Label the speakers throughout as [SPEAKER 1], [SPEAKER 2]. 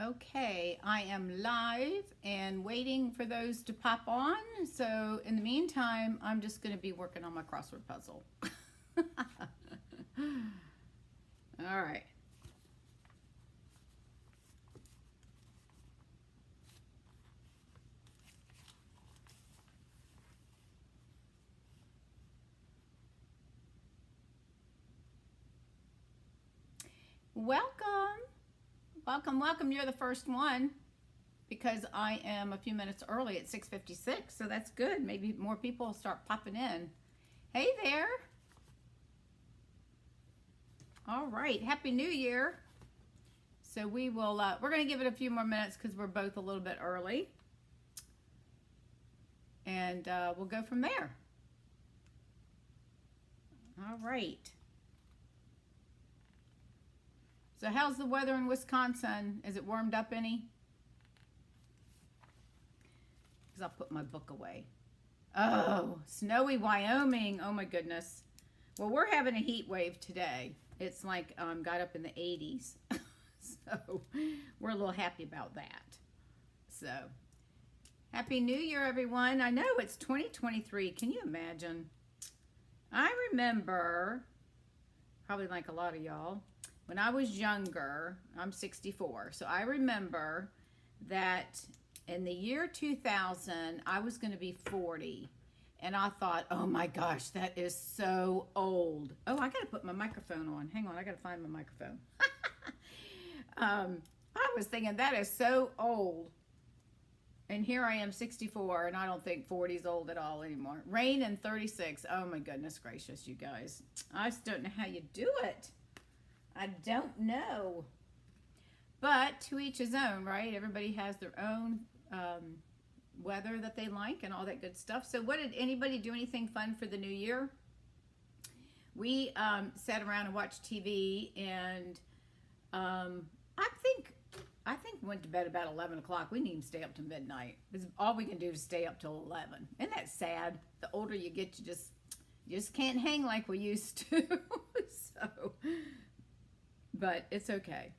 [SPEAKER 1] Okay, I am live and waiting for those to pop on. So in the meantime, I'm just going to be working on my crossword puzzle. All right. Welcome. Welcome. You're the first one because I am a few minutes early at 6:56, so that's good. Maybe more people will start popping in. Hey there. All right. Happy New Year. So we're going to give it a few more minutes because we're both a little bit early. And we'll go from there. All right. So how's the weather in Wisconsin? Is it warmed up any? Because I'll put my book away. Oh, snowy Wyoming. Oh my goodness. Well, we're having a heat wave today. It's like got up in the 80s. So we're a little happy about that. So Happy New Year, everyone. I know it's 2023. Can you imagine? I remember, probably like a lot of y'all, when I was younger, I'm 64, so I remember that in the year 2000, I was going to be 40. And I thought, oh my gosh, that is so old. Oh, I got to put my microphone on. Hang on, I got to find my microphone. I was thinking that is so old. And here I am 64, and I don't think 40 is old at all anymore. Rain in 36. Oh my goodness gracious, you guys. I just don't know how you do it. I don't know. But to each his own, right? Everybody has their own weather that they like and all that good stuff. So did anybody do anything fun for the new year? We sat around and watched TV, and I think we went to bed about 11 o'clock. We didn't even stay up till midnight. All we can do is stay up till 11. Isn't that sad? The older you get, you just can't hang like we used to. So, but it's okay.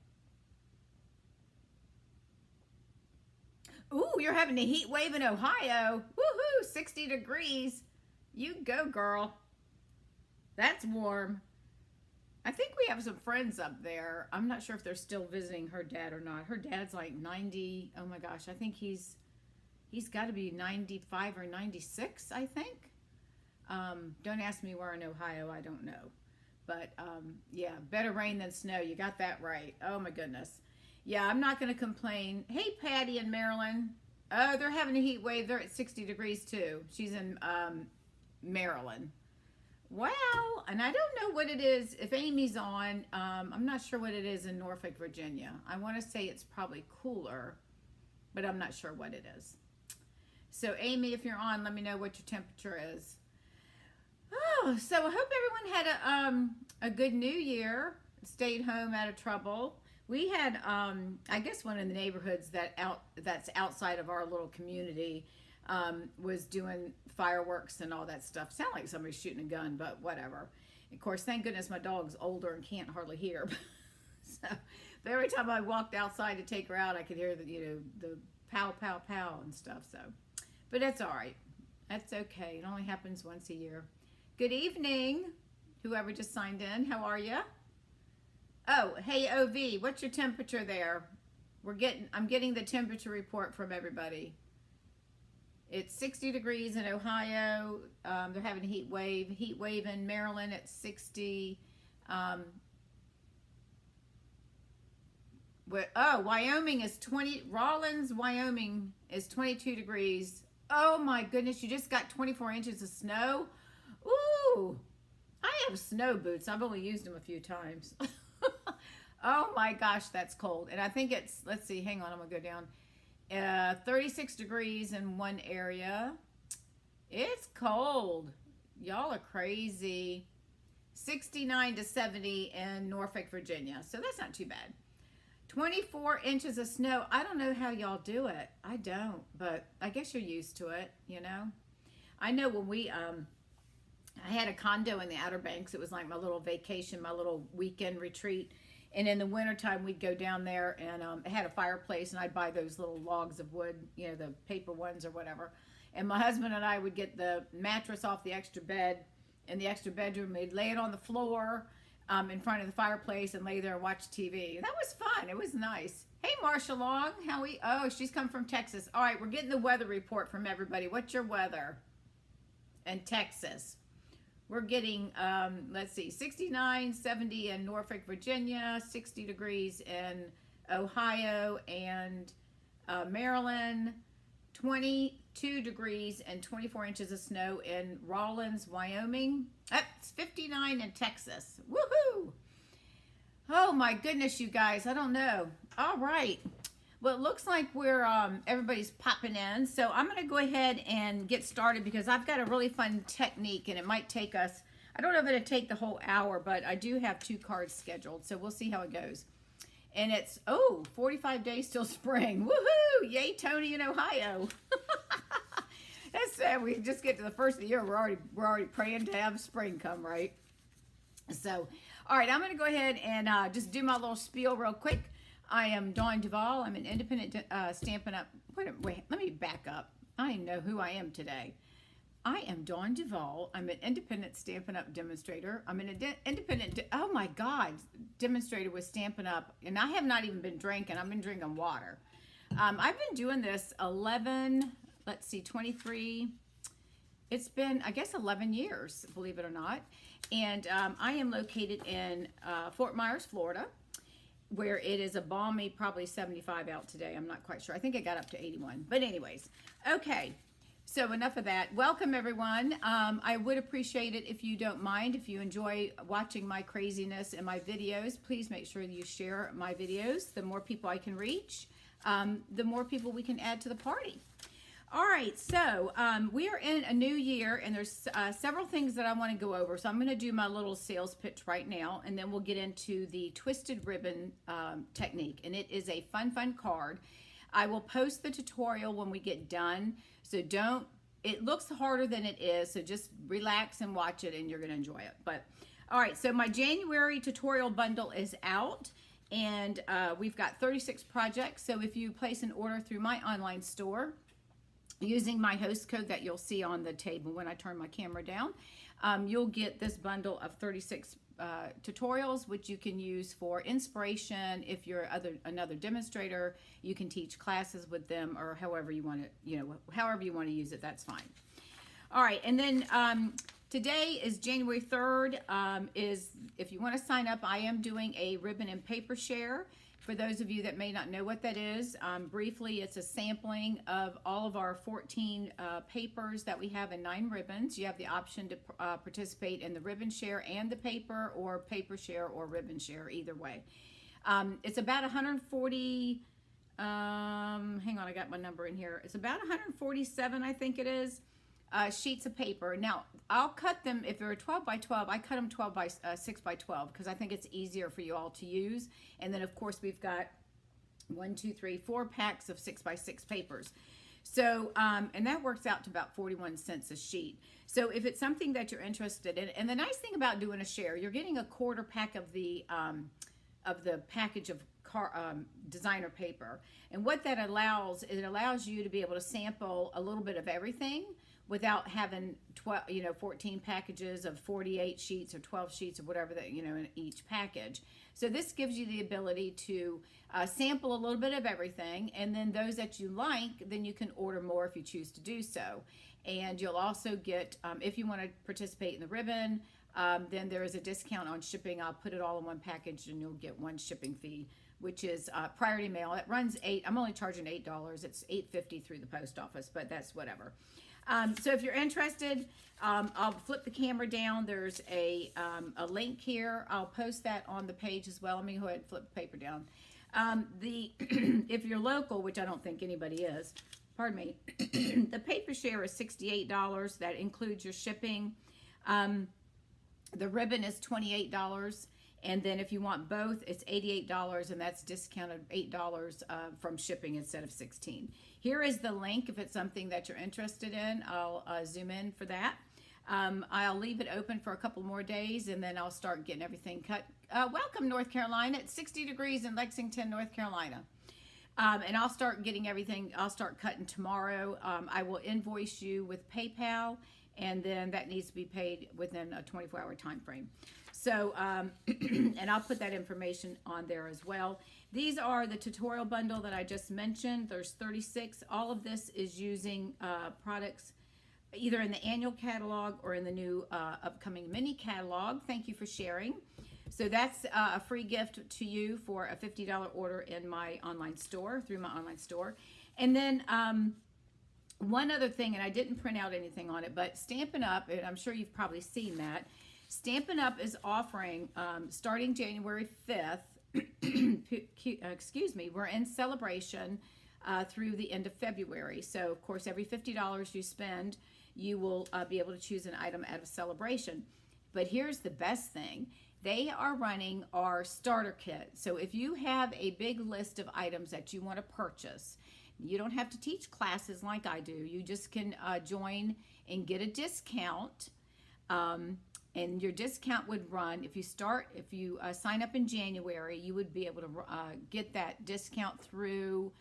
[SPEAKER 1] Ooh, you're having a heat wave in Ohio. Woohoo, 60 degrees. You go, girl. That's warm. I think we have some friends up there. I'm not sure if they're still visiting her dad or not. Her dad's like 90. Oh my gosh, I think he's got to be 95 or 96, I think. Don't ask me where in Ohio, I don't know. But yeah, better rain than snow. You got that right. Oh my goodness. Yeah, I'm not going to complain. Hey, Patty in Maryland. Oh, they're having a heat wave. They're at 60 degrees too. She's in Maryland. Wow, and I don't know what it is. If Amy's on, I'm not sure what it is in Norfolk, Virginia. I want to say it's probably cooler, but I'm not sure what it is. So Amy, if you're on, let me know what your temperature is. Oh, so I hope everyone had a good New Year. Stayed home out of trouble. We had, I guess, one of the neighborhoods that's outside of our little community. Was doing fireworks and all that stuff. Sound like somebody's shooting a gun, but whatever. Of course, thank goodness my dog's older and can't hardly hear. So, but every time I walked outside to take her out, I could hear the pow, pow, pow and stuff. So, but that's all right. That's okay. It only happens once a year. Good evening, whoever just signed in. How are you? Oh, hey, OV, what's your temperature there? I'm getting the temperature report from everybody. It's 60 degrees in Ohio. They're having a heat wave. Heat wave in Maryland at 60. Wyoming is 20. Rawlins, Wyoming is 22 degrees. Oh my goodness, you just got 24 inches of snow. Ooh, I have snow boots. I've only used them a few times. Oh my gosh, that's cold. And I think it's, let's see, hang on, I'm gonna go down. 36 degrees in one area. It's cold. Y'all are crazy. 69 to 70 in Norfolk, Virginia. So that's not too bad. 24 inches of snow. I don't know how y'all do it. I don't, but I guess you're used to it, you know. I know when I had a condo in the Outer Banks. It was like my little vacation, my little weekend retreat. And in the wintertime, we'd go down there and it had a fireplace, and I'd buy those little logs of wood, you know, the paper ones or whatever. And my husband and I would get the mattress off the extra bed in the extra bedroom. We'd lay it on the floor in front of the fireplace and lay there and watch TV. That was fun. It was nice. Hey, Marsha Long, oh, she's come from Texas. All right, we're getting the weather report from everybody. What's your weather in Texas? We're getting, let's see, 69, 70 in Norfolk, Virginia, 60 degrees in Ohio and Maryland, 22 degrees and 24 inches of snow in Rawlins, Wyoming. It's 59 in Texas. Woohoo! Oh my goodness, you guys, I don't know. All right. Well, it looks like we're everybody's popping in, so I'm going to go ahead and get started because I've got a really fun technique, and it might take us, I don't know if it'll take the whole hour, but I do have 2 cards scheduled, so we'll see how it goes. And it's 45 days till spring. Woohoo! Yay, Tony in Ohio. That's sad. We just get to the first of the year, we're already praying to have spring come, right? So, all right, I'm going to go ahead and just do my little spiel real quick. I am Dawn Duvall. I'm an independent Stampin' Up. Wait, let me back up. I don't even know who I am today. I am Dawn Duvall. I'm an independent Stampin' Up demonstrator. I'm an independent, oh my God, demonstrator with Stampin' Up. And I have not even been drinking. I've been drinking water. I've been doing this 23. It's been, I guess, 11 years, believe it or not. And I am located in Fort Myers, Florida, where it is a balmy, probably 75 out today. I'm not quite sure. I think it got up to 81. But anyways, okay. So enough of that. Welcome, everyone. I would appreciate it if you don't mind. If you enjoy watching my craziness and my videos, please make sure you share my videos. The more people I can reach, the more people we can add to the party. All right, so we are in a new year, and there's several things that I want to go over. So I'm going to do my little sales pitch right now, and then we'll get into the twisted ribbon technique. And it is a fun card. I will post the tutorial when we get done. So it looks harder than it is, so just relax and watch it, and you're going to enjoy it. But all right, so my January tutorial bundle is out, and we've got 36 projects. So if you place an order through my online store, using my host code that you'll see on the table when I turn my camera down, you'll get this bundle of 36 tutorials, which you can use for inspiration. If you're another demonstrator, you can teach classes with them, or however you want to, however you want to use it, that's fine. All right, and then today is January 3rd. If you want to sign up, I am doing a ribbon and paper share. For those of you that may not know what that is, briefly, it's a sampling of all of our 14 papers that we have in 9 ribbons. You have the option to participate in the ribbon share and the paper, or paper share or ribbon share, either way. It's about 140, hang on, I got my number in here. It's about 147, I think it is, sheets of paper. Now, I'll cut them, if they're 12 by 12, I cut them 6 by 12 because I think it's easier for you all to use. And then, of course, we've got 4 packs of 6 by 6 papers. So, and that works out to about 41 cents a sheet. So if it's something that you're interested in, and the nice thing about doing a share, you're getting a quarter pack of the package of designer paper. And what that allows, it allows you to be able to sample a little bit of everything without having 14 packages of 48 sheets or 12 sheets or whatever that, in each package. So this gives you the ability to sample a little bit of everything, and then those that you like, then you can order more if you choose to do so. And you'll also get, if you want to participate in the ribbon, then there is a discount on shipping. I'll put it all in one package, and you'll get one shipping fee, which is priority mail. It runs I'm only charging $8. It's $8.50 through the post office, but that's whatever. So if you're interested, I'll flip the camera down. There's a link here. I'll post that on the page as well. Let me go ahead and flip the paper down. If you're local, which I don't think anybody is, pardon me, the paper share is $68. That includes your shipping. The ribbon is $28. And then if you want both, it's $88, and that's discounted $8 from shipping instead of $16. Here is the link if it's something that you're interested in. I'll zoom in for that. I'll leave it open for a couple more days, and then I'll start getting everything cut. Welcome, North Carolina. It's 60 degrees in Lexington, North Carolina. And I'll start getting everything. I'll start cutting tomorrow. I will invoice you with PayPal, and then that needs to be paid within a 24-hour time frame. So, and I'll put that information on there as well. These are the tutorial bundle that I just mentioned. There's 36. All of this is using products either in the annual catalog or in the new upcoming mini catalog. Thank you for sharing. So that's a free gift to you for a $50 order in my online store, through my online store. And then one other thing, and I didn't print out anything on it, but Stampin' Up!, and I'm sure you've probably seen that, Stampin' Up! Is offering, starting January 5th, excuse me, we're in celebration through the end of February. So, of course, every $50 you spend, you will be able to choose an item out of celebration. But here's the best thing. They are running our starter kit. So if you have a big list of items that you want to purchase, you don't have to teach classes like I do. You just can join and get a discount. And your discount would run, if you sign up in January, you would be able to get that discount through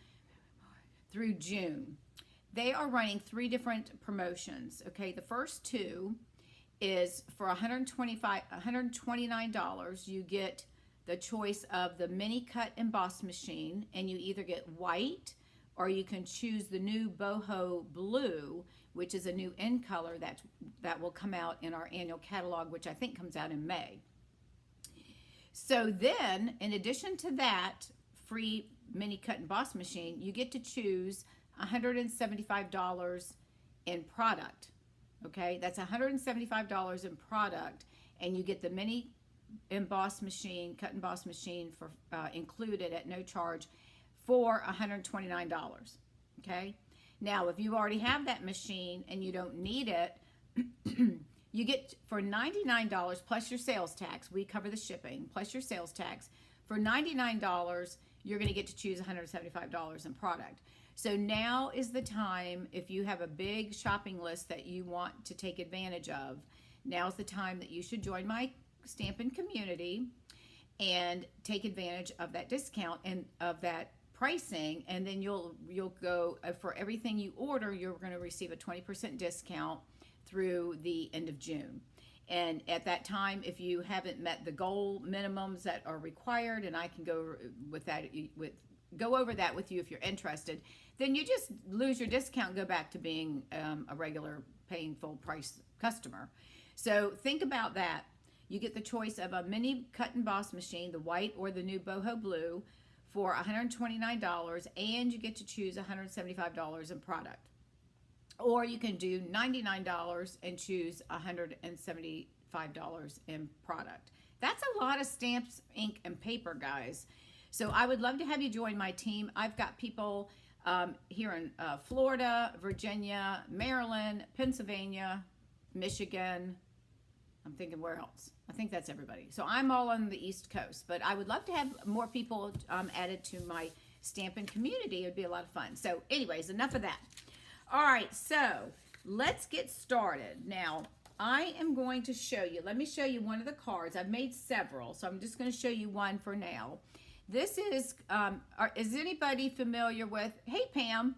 [SPEAKER 1] June. They are running 3 different promotions. Okay, the first 2 is for $129. You get the choice of the mini cut emboss machine, and you either get white or you can choose the new boho blue, which is a new in color that will come out in our annual catalog, which I think comes out in May. So then, in addition to that free mini cut emboss machine, you get to choose $175 in product. Okay, that's $175 in product, and you get the mini emboss machine, cut emboss machine for included at no charge for $129. Okay, now if you already have that machine and you don't need it, you get for $99 plus your sales tax. We cover the shipping plus your sales tax. For $99, you're going to get to choose $175 in product. So now is the time, if you have a big shopping list that you want to take advantage of, now's the time that you should join my Stampin' community and take advantage of that discount and of that pricing, and then you'll go, for everything you order, you're going to receive a 20% discount through the end of June. And at that time, if you haven't met the goal minimums that are required, and I can go over that with you if you're interested, then you just lose your discount and go back to being a regular paying full price customer. So think about that. You get the choice of a mini cut emboss machine, the white or the new boho blue, for $129, and you get to choose $175 in product. Or you can do $99 and choose $175 in product. That's a lot of stamps, ink, and paper, guys. So I would love to have you join my team. I've got people here in Florida, Virginia, Maryland, Pennsylvania, Michigan. I'm thinking where else? I think that's everybody. So I'm all on the East Coast, but I would love to have more people added to my Stampin' community. It would be a lot of fun. So anyways, enough of that. All right, so let's get started. Now, I am going to show you, let me show you one of the cards. I've made several, so I'm just going to show you one for now. This is anybody familiar with, hey Pam,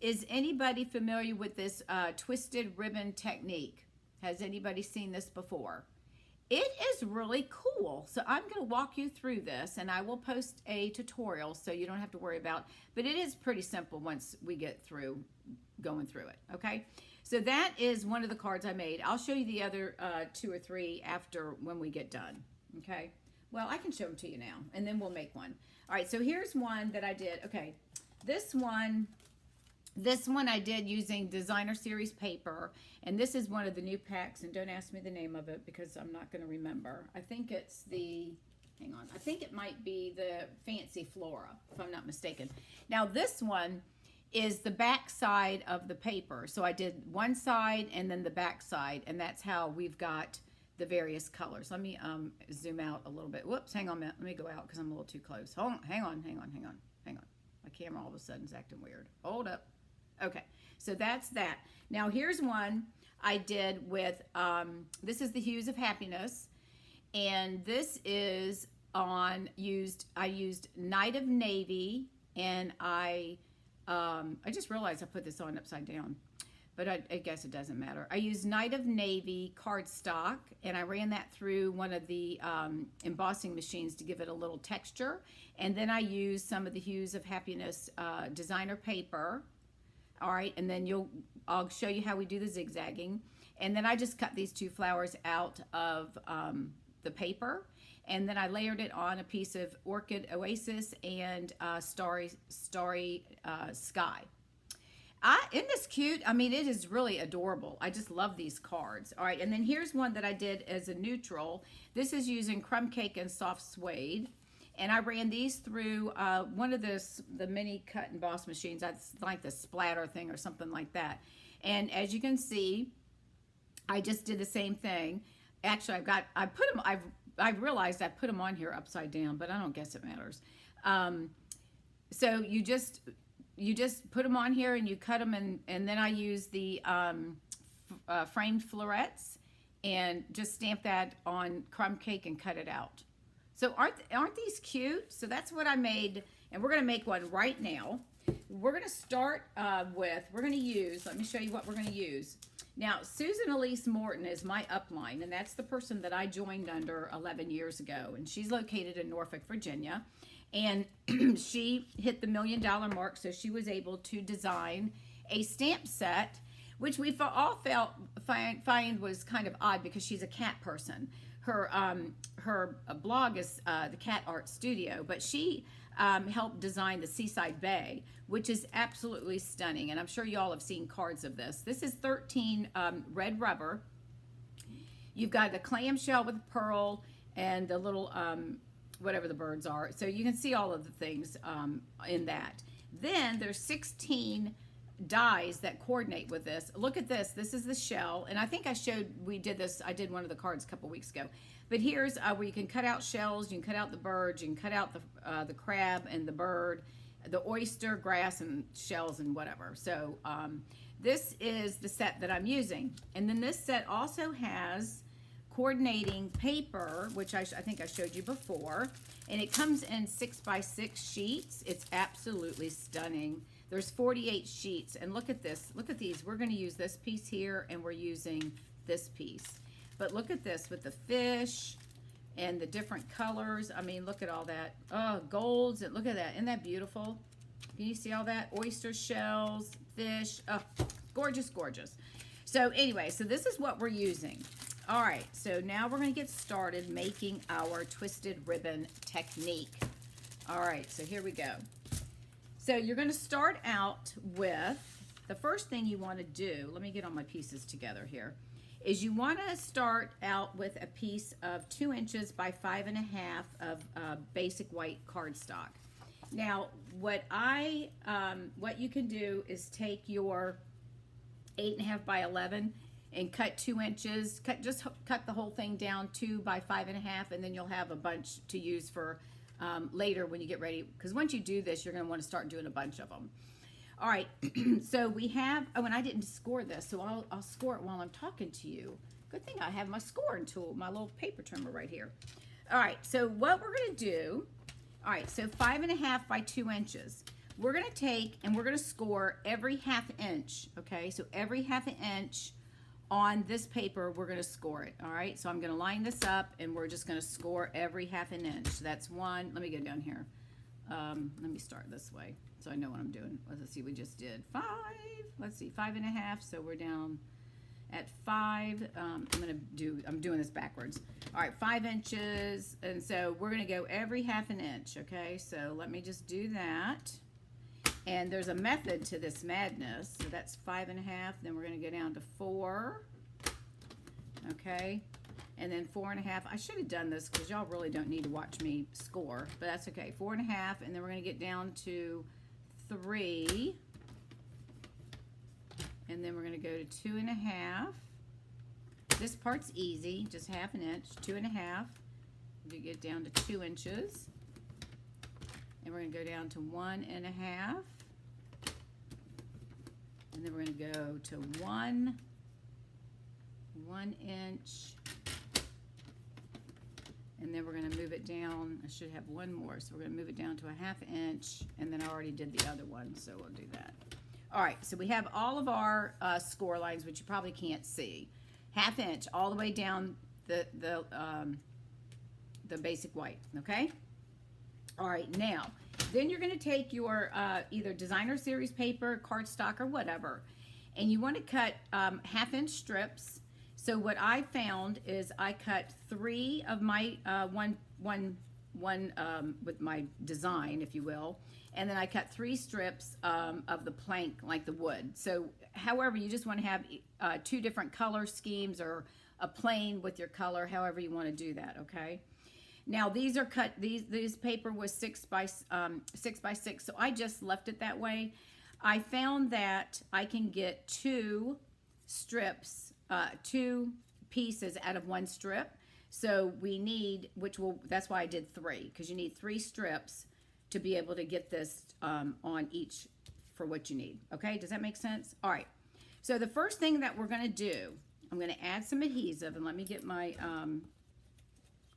[SPEAKER 1] is anybody familiar with this twisted ribbon technique? Has anybody seen this before? It is really cool. So I'm going to walk you through this, and I will post a tutorial so you don't have to worry about, but it is pretty simple once we get through going through it, okay? So that is one of the cards I made. I'll show you the other 2 or 3 after when we get done, okay? Well, I can show them to you now, and then we'll make one. All right, so here's one that I did. Okay, this one I did using Designer Series paper, and this is one of the new packs, and don't ask me the name of it because I'm not going to remember. I think it's the, hang on, I think it might be the Fancy Flora, if I'm not mistaken. Now, this one is the back side of the paper. So I did one side and then the back side, and that's how we've got the various colors. Let me zoom out a little bit. Whoops, hang on a minute. Let me go out because I'm a little too close. Hold on, hang on. My camera all of a sudden is acting weird. Hold up. Okay, so that's that. Now here's one I did with, this is the Hues of Happiness, and this is I used Night of Navy, and I just realized I put this on upside down, but I guess it doesn't matter. I used Night of Navy cardstock, and I ran that through one of the embossing machines to give it a little texture, and then I used some of the Hues of Happiness designer paper. All right, and then I'll show you how we do the zigzagging. And then I just cut these two flowers out of the paper, and then I layered it on a piece of Orchid Oasis and Starry Sky. Isn't this cute? I mean, it is really adorable. I just love these cards. All right, and then here's one that I did as a neutral. This is using crumb cake and soft suede. And I ran these through one of the mini cut and emboss machines. That's like the splatter thing or something like that. And as you can see, I just did the same thing. Actually, I realized I put them on here upside down, but I don't guess it matters. So you just put them on here and you cut them, and then I use the framed florets and just stamp that on crumb cake and cut it out. So aren't these cute? So that's what I made, and we're going to make one right now. We're going to start we're going to use, let me show you what we're going to use. Now, Susan Elise Morton is my upline, and that's the person that I joined under 11 years ago, and she's located in Norfolk, Virginia, and she hit the $1 million mark, so she was able to design a stamp set, which we all find was kind of odd because she's a cat person. Her blog is the Cat Art Studio, but she helped design the Seaside Bay, which is absolutely stunning, and I'm sure you all have seen cards of this. This is 13 red rubber. You've got the clamshell with pearl and the little whatever the birds are, so you can see all of the things in that. Then there's 16 dies that coordinate with this. Look at this. This is the shell, and I think I did one of the cards a couple weeks ago. But here's where you can cut out shells, you can cut out the birds, you can cut out the crab and the bird, the oyster, grass, and shells and whatever. So this is the set that I'm using. And then this set also has coordinating paper, which I think I showed you before, and it comes in 6x6 sheets. It's absolutely stunning. There's 48 sheets, and look at this. Look at these. We're going to use this piece here, and we're using this piece. But look at this with the fish and the different colors. I mean, look at all that. Oh, golds. And look at that. Isn't that beautiful? Can you see all that? Oyster shells, fish. Oh, gorgeous, gorgeous. So anyway, so this is what we're using. All right, so now we're going to get started making our twisted ribbon technique. All right, so here we go. So you're going to start out with, the first thing you want to do, let me get all my pieces together here, is you want to start out with a piece of 2 inches by 5.5 of basic white cardstock. Now, what you can do is take your 8.5 by 11 and cut 2 inches, just cut the whole thing down 2 by 5.5, and then you'll have a bunch to use for later when you get ready, because once you do this, you're going to want to start doing a bunch of them. All right, so we have, oh, and I didn't score this, so I'll score it while I'm talking to you. Good thing I have my scoring tool, my little paper trimmer right here. All right, so what we're going to do, all right, so 5.5 by 2 inches. We're going to take and we're going to score every 1/2 inch, okay? So every 1/2 inch on this paper, we're going to score it, all right? So I'm going to line this up, and we're just going to score every 1/2 inch. So that's one. Let me go down here. Let me start this way so I know what I'm doing. Let's see, we just did 5. Let's see, 5.5. So we're down at 5. I'm doing this backwards. All right, 5 inches, and so we're going to go every 1/2 inch, okay? So let me just do that. And there's a method to this madness. So that's 5.5. Then we're going to go down to 4. Okay. And then 4.5. I should have done this because y'all really don't need to watch me score, but that's okay. 4.5. And then we're going to get down to 3. And then we're going to go to 2.5. This part's easy, just 1/2 inch. 2.5. You get down to 2 inches. And we're going to go down to 1.5. And then we're going to go to 1 inch. And then we're going to move it down. I should have one more. So we're going to move it down to a 1/2 inch. And then I already did the other one, so we'll do that. All right, so we have all of our score lines, which you probably can't see. 1/2 inch all the way down the basic white, okay? All right, now, then you're going to take your either designer series paper, cardstock, or whatever, and you want to cut 1/2 inch strips. So what I found is I cut 3 of my one with my design, if you will, and then I cut 3 strips of the plank, like the wood. So however, you just want to have 2 different color schemes or a plain with your color, however you want to do that, okay? Now these are cut, these paper was 6 by 6, so I just left it that way. I found that I can get 2 strips, 2 pieces out of 1 strip. So we need, that's why I did 3, because you need 3 strips to be able to get this on each for what you need. Okay, does that make sense? All right, so the first thing that we're gonna do, I'm gonna add some adhesive, and let me get my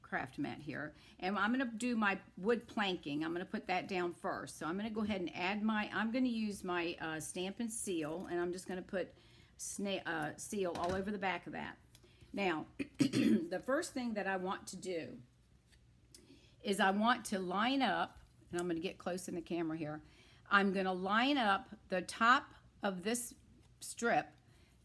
[SPEAKER 1] craft mat here, and I'm gonna do my wood planking. I'm gonna put that down first. So I'm gonna go ahead and add I'm gonna use my Stamp and Seal, and I'm just gonna put seal all over the back of that. Now, the first thing that I want to do is I want to line up, and I'm going to get close in the camera here. I'm going to line up the top of this strip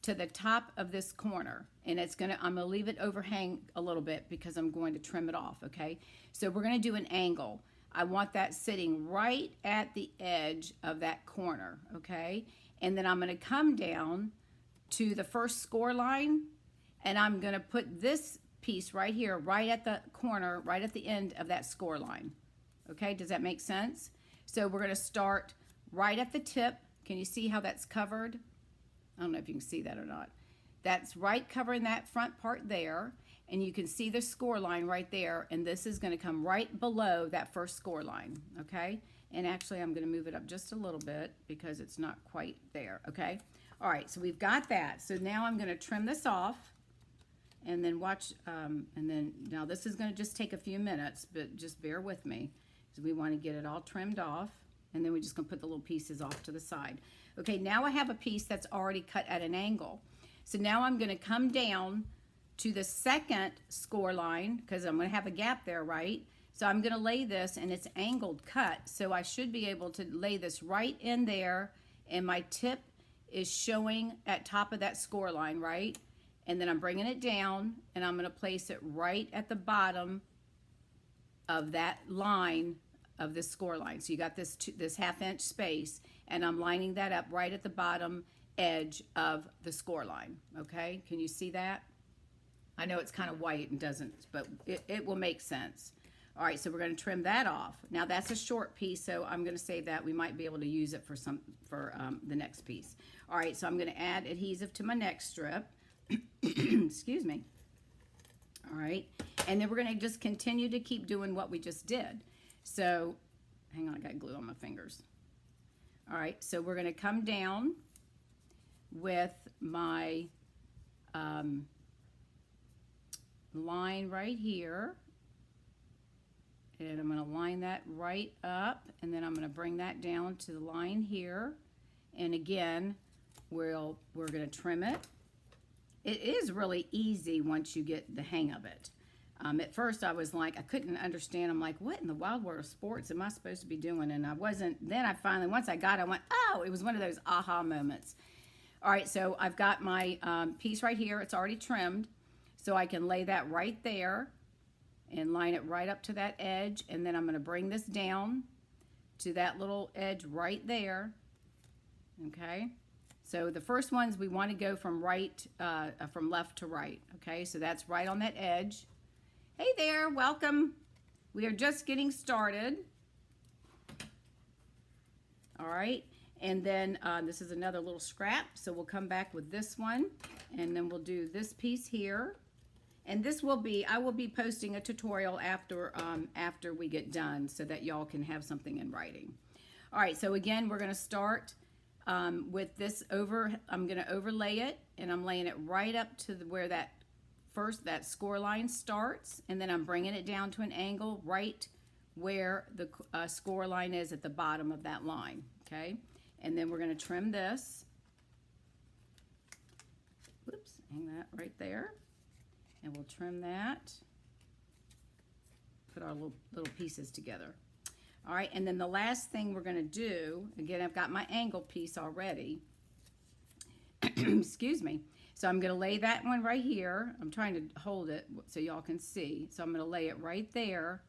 [SPEAKER 1] to the top of this corner, and I'm going to leave it overhang a little bit because I'm going to trim it off, okay? So we're going to do an angle. I want that sitting right at the edge of that corner, okay? And then I'm going to come down to the first score line, and I'm going to put this piece right here, right at the corner, right at the end of that score line. Okay, does that make sense? So we're going to start right at the tip. Can you see how that's covered? I don't know if you can see that or not. That's right covering that front part there, and you can see the score line right there, and this is going to come right below that first score line, okay? And actually, I'm going to move it up just a little bit because it's not quite there, okay? All right, so we've got that. So now I'm going to trim this off, and then watch, now this is going to just take a few minutes, but just bear with me. So we want to get it all trimmed off, and then we're just going to put the little pieces off to the side. Okay, now I have a piece that's already cut at an angle. So now I'm going to come down to the second score line, because I'm going to have a gap there, right? So I'm going to lay this, and it's angled cut, so I should be able to lay this right in there, and my tip is showing at top of that score line, right? And then I'm bringing it down, and I'm going to place it right at the bottom of that line of this score line. So you got this 1/2 inch space, and I'm lining that up right at the bottom edge of the score line. Okay, can you see that? I know it's kind of white and doesn't, but it will make sense. All right, so we're going to trim that off. Now that's a short piece, so I'm going to save that. We might be able to use it for the next piece. All right, so I'm going to add adhesive to my next strip. Excuse me. All right, and then we're going to just continue to keep doing what we just did. So, hang on, I got glue on my fingers. All right, so we're going to come down with my line right here, and I'm going to line that right up, and then I'm going to bring that down to the line here, and again, we're going to trim it. It is really easy once you get the hang of it. At first I was like, I couldn't understand. I'm like, what in the wild world of sports am I supposed to be doing? And I wasn't. Then I finally, once I got it, I went, oh, it was one of those aha moments. All right, so I've got my piece right here. It's already trimmed, so I can lay that right there and line it right up to that edge. And then I'm going to bring this down to that little edge right there. Okay. So the first ones we want to go from from left to right. Okay, so that's right on that edge. Hey there, welcome. We are just getting started. All right, and then this is another little scrap, so we'll come back with this one, and then we'll do this piece here. And this will be, I will be posting a tutorial after we get done so that y'all can have something in writing. All right, so again, we're going to start with this I'm going to overlay it, and I'm laying it right up to where that score line starts, and then I'm bringing it down to an angle right where the score line is at the bottom of that line, okay? And then we're going to trim this. Whoops, hang that right there. And we'll trim that. Put our little pieces together. All right, and then the last thing we're going to do, again, I've got my angle piece already. Excuse me. So I'm going to lay that one right here. I'm trying to hold it so y'all can see. So I'm going to lay it right there,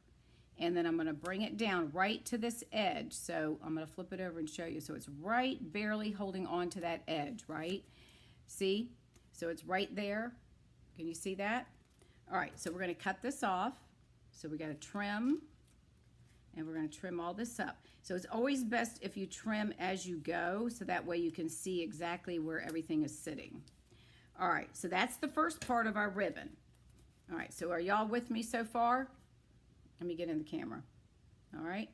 [SPEAKER 1] and then I'm going to bring it down right to this edge. So I'm going to flip it over and show you. So it's right barely holding on to that edge, right? See? So it's right there. Can you see that? All right, so we're going to cut this off. So we got to trim, and we're going to trim all this up. So it's always best if you trim as you go, so that way you can see exactly where everything is sitting. All right, so that's the first part of our ribbon. All right, so are y'all with me so far? Let me get in the camera. All right.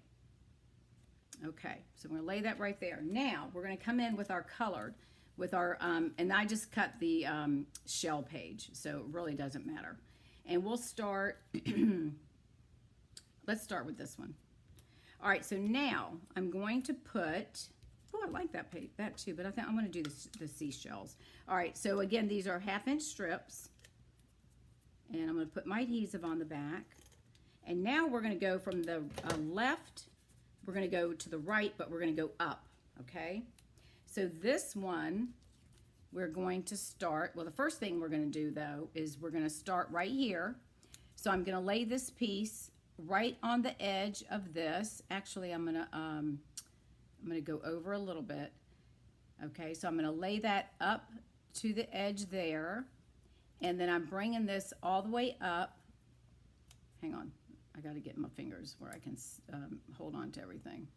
[SPEAKER 1] Okay, so we're going to lay that right there. Now we're going to come in with our colored, with our, and I just cut the shell page, so it really doesn't matter. And we'll start, let's start with this one. All right, so now I'm going to put, oh, I like that page, that too, but I think I'm going to do the seashells. All right, so again, these are 1/2-inch strips, and I'm going to put my adhesive on the back. And now we're going to go from the left, we're going to go to the right, but we're going to go up, okay? So this one, we're going to start, well, the first thing we're going to do, though, is we're going to start right here. So I'm going to lay this piece right on the edge of this. Actually, I'm going to go over a little bit. Okay, so I'm going to lay that up to the edge there, and then I'm bringing this all the way up. Hang on, I got to get my fingers where I can hold on to everything.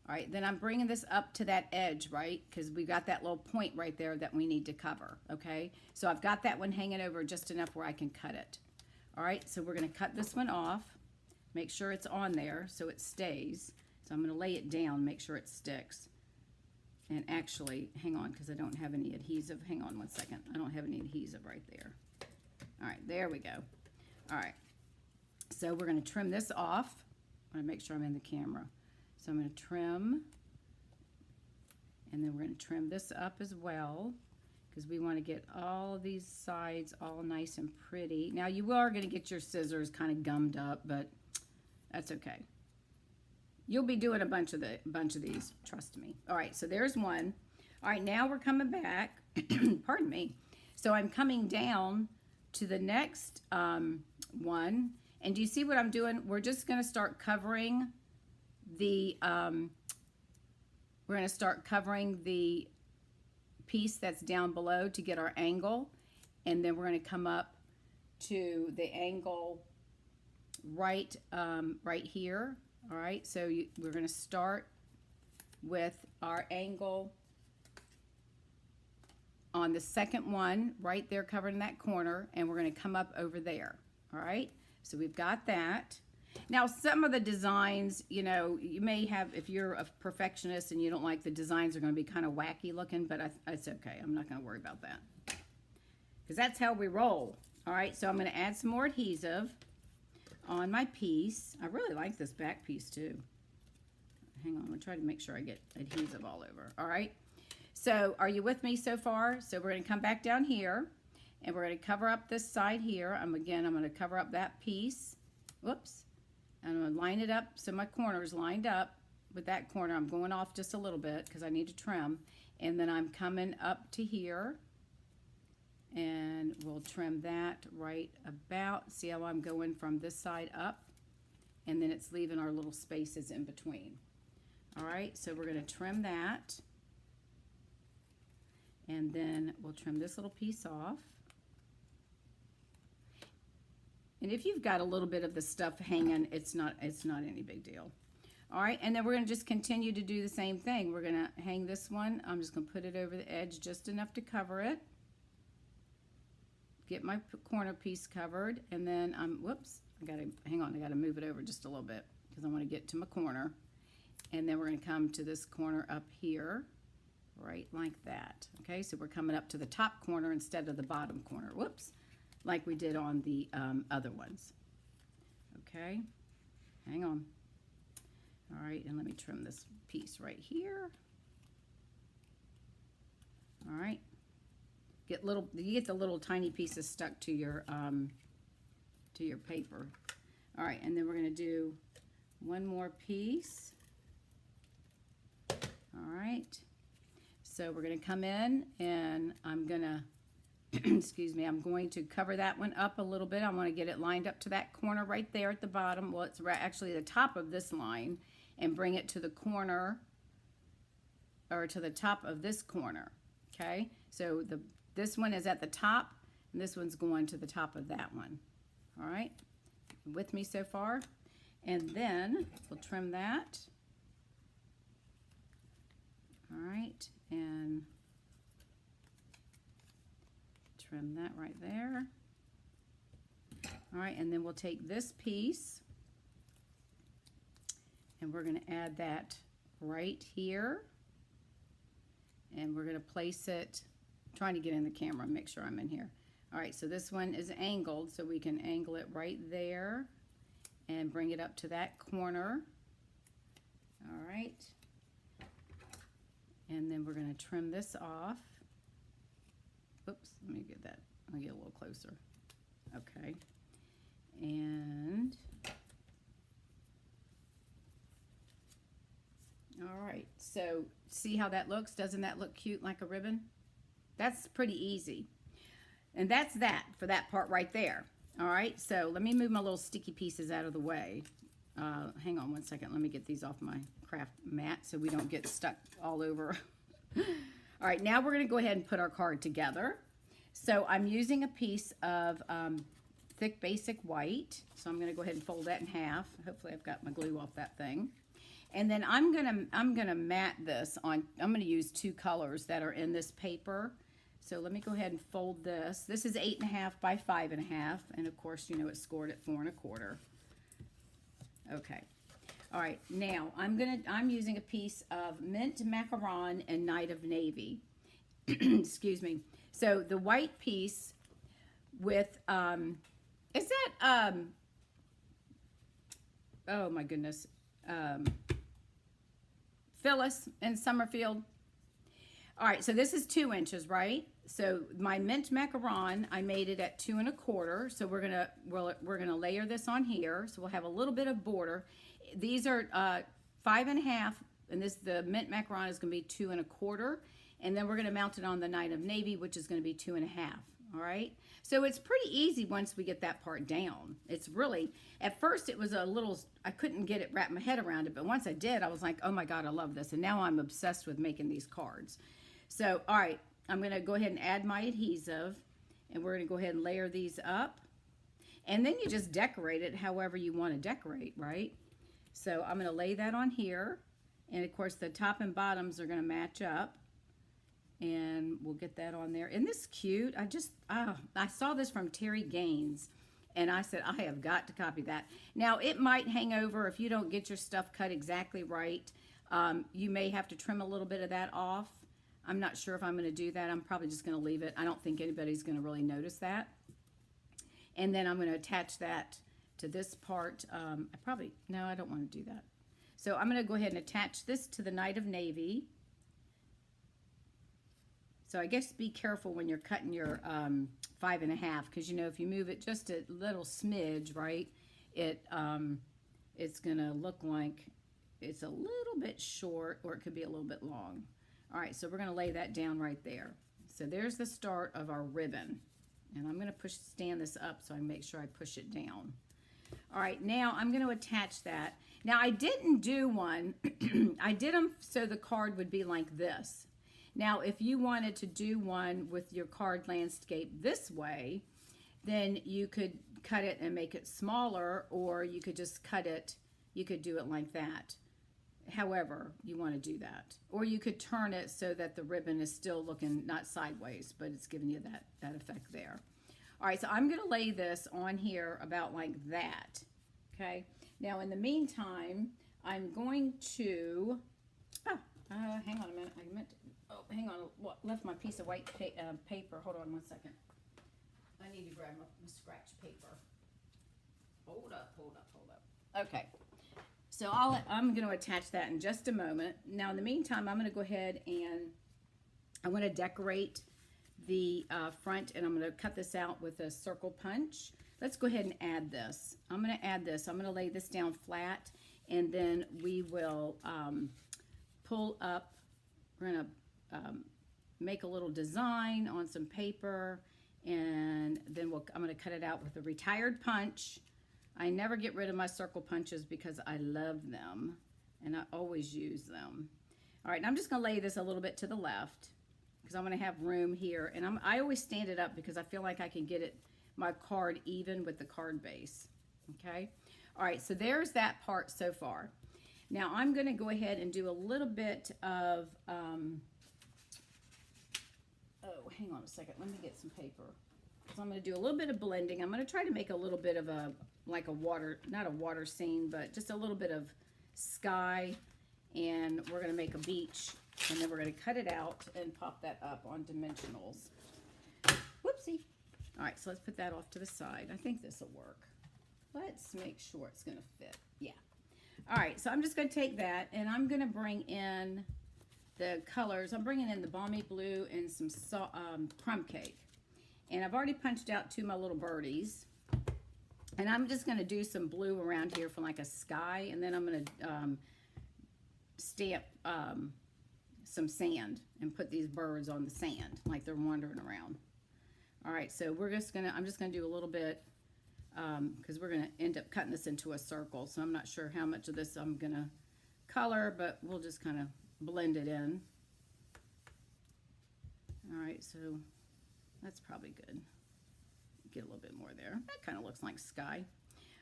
[SPEAKER 1] All right, then I'm bringing this up to that edge, right? Because we've got that little point right there that we need to cover, okay? So I've got that one hanging over just enough where I can cut it. All right, so we're going to cut this one off. Make sure it's on there so it stays. So I'm going to lay it down, make sure it sticks. And actually, hang on, because I don't have any adhesive. Hang on one second. I don't have any adhesive right there. All right, there we go. All right, so we're going to trim this off. I want to make sure I'm in the camera. So I'm going to trim, and then we're going to trim this up as well, because we want to get all of these sides all nice and pretty. Now you are going to get your scissors kind of gummed up, but that's okay. You'll be doing a bunch of these, trust me. All right, so there's one. All right, now we're coming back. Pardon me. So I'm coming down to the next one, and do you see what I'm doing? We're just going to start covering the piece that's down below to get our angle, and then we're going to come up to the angle right here. All right, so we're going to start with our angle on the second one right there covering that corner, and we're going to come up over there. All right, so we've got that. Now, some of the designs, you know, you may have, if you're a perfectionist and you don't like the designs, are going to be kind of wacky looking, but it's okay. I'm not going to worry about that, because that's how we roll. All right, so I'm going to add some more adhesive on my piece. I really like this back piece too. Hang on, I'm going to try to make sure I get adhesive all over. All right, so are you with me so far? So we're going to come back down here, and we're going to cover up this side here. I'm going to cover up that piece. Whoops. I'm going to line it up so my corner is lined up with that corner. I'm going off just a little bit because I need to trim. And then I'm coming up to here, and we'll trim that right about. See how I'm going from this side up? And then it's leaving our little spaces in between. All right, so we're going to trim that. And then we'll trim this little piece off. And if you've got a little bit of the stuff hanging, it's not any big deal. All right, and then we're going to just continue to do the same thing. We're going to hang this one. I'm just going to put it over the edge just enough to cover it. Get my corner piece covered, and then whoops, I got to move it over just a little bit because I want to get to my corner. And then we're going to come to this corner up here, right like that. Okay, so we're coming up to the top corner instead of the bottom corner. Whoops, like we did on the other ones. Okay, hang on. All right, and let me trim this piece right here. All right, you get the little tiny pieces stuck to your paper. All right, and then we're going to do one more piece. All right, so we're going to come in and I'm going to, excuse me, I'm going to cover that one up a little bit. I want to get it lined up to that corner right there at the bottom. Well, it's actually the top of this line, and bring it to the corner, or to the top of this corner. Okay, so this one is at the top, and this one's going to the top of that one. All right, with me so far? And then we'll trim that. All right, and trim that right there. All right, and then we'll take this piece and we're going to add that right here. And we're going to place it, I'm trying to get in the camera, make sure I'm in here. All right, so this one is angled, so we can angle it right there and bring it up to that corner. All right. And then we're going to trim this off. Oops, let me get that. I'll get a little closer. Okay. And all right, so see how that looks? Doesn't that look cute like a ribbon? That's pretty easy. And that's that for that part right there. All right, so let me move my little sticky pieces out of the way. Hang on one second. Let me get these off my craft mat so we don't get stuck all over. All right, now we're going to go ahead and put our card together. So I'm using a piece of thick basic white. So I'm going to go ahead and fold that in half. Hopefully I've got my glue off that thing. And then I'm gonna mat this on. I'm gonna use two colors that are in this paper. So let me go ahead and fold this. This is 8.5 by 5.5, and of course, you know, it's scored at 4 1/4. Okay. All right. Now I'm using a piece of mint macaron and night of navy. Excuse me. So the white piece with is that oh my goodness. Phyllis in Summerfield. All right, so this is 2 inches, right? So my mint macaron, I made it at 2 1/4. So we're gonna layer this on here. So we'll have a little bit of border. These are 5.5, and the mint macaron is gonna be 2 1/4, and then we're gonna mount it on the night of navy, which is gonna be 2.5. All right, so it's pretty easy once we get that part down. It's really, at first it was a little, I couldn't wrap my head around it, but once I did, I was like, oh my God, I love this. And now I'm obsessed with making these cards. So, all right, I'm gonna go ahead and add my adhesive, and we're gonna go ahead and layer these up. And then you just decorate it however you wanna decorate, right? So I'm gonna lay that on here. And of course the top and bottoms are gonna match up. And we'll get that on there. Isn't this cute? I saw this from Terry Gaines, and I said, I have got to copy that. Now, it might hang over if you don't get your stuff cut exactly right. You may have to trim a little bit of that off. I'm not sure if I'm going to do that. I'm probably just going to leave it. I don't think anybody's going to really notice that. And then I'm going to attach that to this part. No, I don't want to do that. So I'm going to go ahead and attach this to the night of navy. So I guess be careful when you're cutting your 5.5, because you know if you move it just a little smidge, right, it's gonna look like it's a little bit short, or it could be a little bit long. All right, so we're gonna lay that down right there. So there's the start of our ribbon, and I'm gonna stand this up so I make sure I push it down. All right, now I'm gonna attach that. Now I didn't do one. I did them so the card would be like this. Now, if you wanted to do one with your card landscape this way, then you could cut it and make it smaller, or you could just cut it, you could do it like that. However you want to do that. Or you could turn it so that the ribbon is still looking not sideways, but it's giving you that effect there. All right, so I'm going to lay this on here about like that, okay? Now, in the meantime, I'm going to, Hang on a minute. I meant to, oh, hang on. What, left my piece of white paper. Hold on 1 second. I need to grab my scratch paper. Hold up. Okay. So I'm going to attach that in just a moment. Now, in the meantime, I'm going to go ahead and I want to decorate the front, and I'm going to cut this out with a circle punch. Let's go ahead and add this. I'm going to add this. I'm going to lay this down flat, and then we will pull up. We're going to make a little design on some paper, and then I'm going to cut it out with a retired punch. I never get rid of my circle punches because I love them, and I always use them. All right, and I'm just going to lay this a little bit to the left because I'm going to have room here, and I always stand it up because I feel like I can get my card even with the card base. Okay. All right, so there's that part so far. Now I'm going to go ahead and do a little bit of, oh, hang on a second. Let me get some paper. So I'm going to do a little bit of blending. I'm going to try to make a little bit of like a water, not a water scene, but just a little bit of sky. And we're going to make a beach. And then we're going to cut it out and pop that up on dimensionals. Whoopsie. All right, so let's put that off to the side. I think this will work. Let's make sure it's going to fit. Yeah. All right, so I'm just going to take that, and I'm going to bring in the colors. I'm bringing in the balmy blue and some crumb cake. And I've already punched out 2 of my little birdies. And I'm just going to do some blue around here for like a sky, and then I'm going to stamp some sand and put these birds on the sand like they're wandering around. All right, so I'm just gonna do a little bit because we're gonna end up cutting this into a circle. So I'm not sure how much of this I'm gonna color, but we'll just kind of blend it in. All right, so that's probably good. Get a little bit more there. That kind of looks like sky.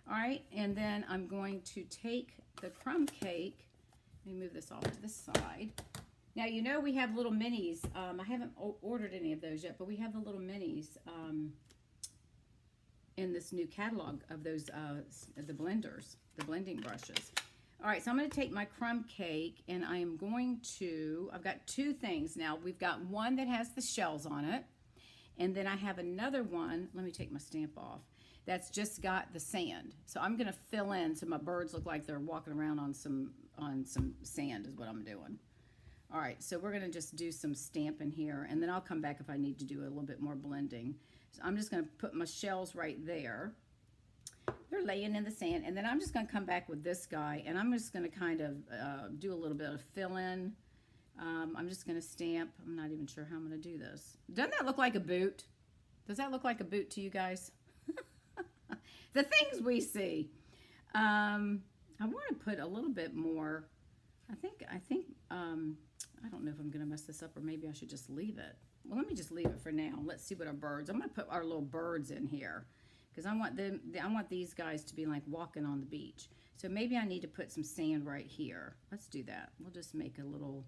[SPEAKER 1] All right, and then I'm going to take the crumb cake. Let me move this off to the side. Now, you know we have little minis. I haven't ordered any of those yet, but we have the little minis in this new catalog of those, the blenders, the blending brushes. All right, so I'm going to take my crumb cake, and I am going to, I've got 2 things now. We've got one that has the shells on it, and then I have another one, let me take my stamp off, that's just got the sand. So I'm going to fill in so my birds look like they're walking around on some sand is what I'm doing. All right, so we're going to just do some stamping here, and then I'll come back if I need to do a little bit more blending. So I'm just going to put my shells right there. They're laying in the sand, and then I'm just going to come back with this guy, and I'm just going to kind of do a little bit of fill-in. I'm just going to stamp. I'm not even sure how I'm going to do this. Doesn't that look like a boot? Does that look like a boot to you guys? The things we see. I want to put a little bit more. I think I don't know if I'm going to mess this up, or maybe I should just leave it. Well, let me just leave it for now. Let's see what our birds. I'm going to put our little birds in here because I want these guys to be like walking on the beach. So maybe I need to put some sand right here. Let's do that. We'll just make a little,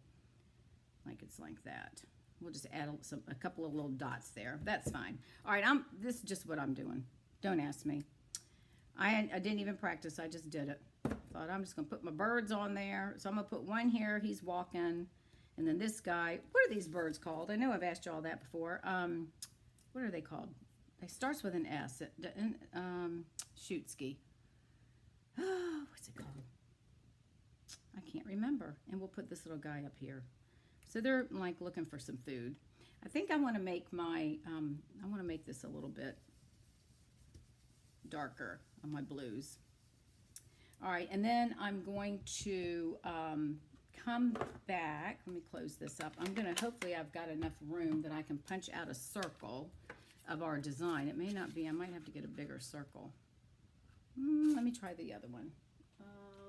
[SPEAKER 1] like it's like that. We'll just add a couple of little dots there. That's fine. All right, this is just what I'm doing. Don't ask me. I didn't even practice. I just did it. Thought I'm just going to put my birds on there. So I'm going to put one here. He's walking. And then this guy, what are these birds called? I know I've asked you all that before. What are they called? It starts with an S. Shootski. Oh, what's it called? I can't remember. And we'll put this little guy up here. So they're like looking for some food. I think I want to make I want to make this a little bit darker on my blues. All right, and then I'm going to come back. Let me close this up. Hopefully I've got enough room that I can punch out a circle of our design. It may not be. I might have to get a bigger circle. Let me try the other one.